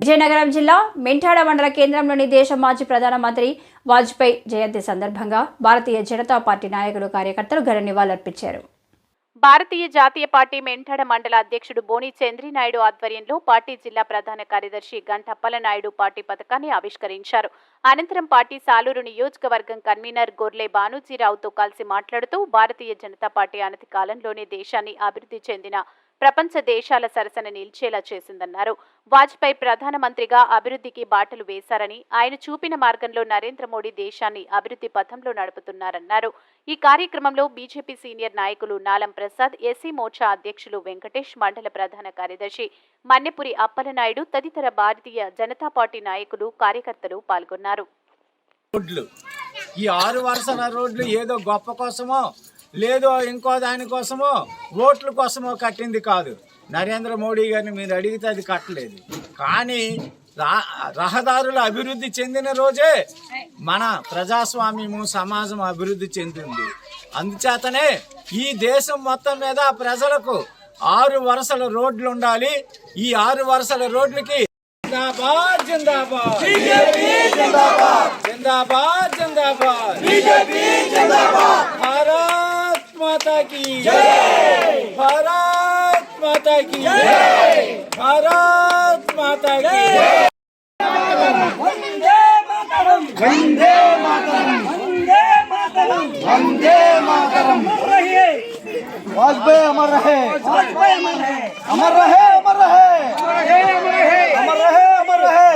విజయనగరం జిల్లా మెంటాడ మండల కేంద్రంలోని దేశ మాజీ ప్రధానమంత్రి వాజ్పేయి జయంతి సందర్భంగా భారతీయ జనతా పార్టీ నాయకులు కార్యకర్తలు ఘన నివాళులర్పించారు. భారతీయ జాతీయ పార్టీ మెంటాడ మండల అధ్యక్షుడు బోని చంద్రినాయుడు ఆధ్వర్యంలో పార్టీ జిల్లా ప్రధాన కార్యదర్శి గంటప్పలనాయుడు పార్టీ పథకాన్ని ఆవిష్కరించారు. అనంతరం పార్టీ సాలూరు నియోజకవర్గం కన్వీనర్ గొర్లె బానూజీరావుతో కలిసి మాట్లాడుతూ భారతీయ జనతా పార్టీ అనతి కాలంలోనే దేశాన్ని అభివృద్ధి చెందిన ప్రపంచ దేశాల సరసన నిలిచేలా చేసిందన్నారు. వాజ్పేయి ప్రధానమంత్రిగా అభివృద్ధికి బాటలు వేశారని, ఆయన చూపిన మార్గంలో నరేంద్ర మోడీ దేశాన్ని అభివృద్ధి పథంలో నడుపుతున్నారన్నారు. ఈ కార్యక్రమంలో బీజేపీ సీనియర్ నాయకులు నాలం ప్రసాద్, ఎస్సీ మోర్చా అధ్యక్షులు వెంకటేష్, మండల ప్రధాన కార్యదర్శి మన్నెపురి అప్పలనాయుడు తదితర భారతీయ జనతా పార్టీ నాయకులు, కార్యకర్తలు పాల్గొన్నారు. ఈ 6 వరుసల రోడ్లు ఏదో గొప్ప కోసమో లేదో ఇంకో దానికోసమో ఓట్ల కోసమో కట్టింది కాదు. నరేంద్ర మోడీ గారిని మీరు అడిగితే అది కట్టలేదు. కానీ రహదారుల అభివృద్ధి చెందిన రోజే మన ప్రజాస్వామ్యము, సమాజం అభివృద్ధి చెందింది. అందుచేతనే ఈ దేశం మొత్తం మీద ప్రజలకు 6 వరుసల రోడ్లు ఉండాలి. ఈ 6 వరుసల రోడ్లకి జిందాబాద్ జిందాబాద్ జిందాబాద్ జిందాబాద్ జిందాబాద్ జిందాబాద్ భారత్ మాతా కీ జై, భారత్ మాతా కీ జై, భారత్ మాతా కీ జై. వందే మాతరం, వందే మాతరం, వందే మాతరం, వందే మాతరం. वाजपेयी अमर रहे, वाजपेयी अमर रहे, अमर रहे, अमर रहे, अमर रहे, अमर रहे, अमर रहे.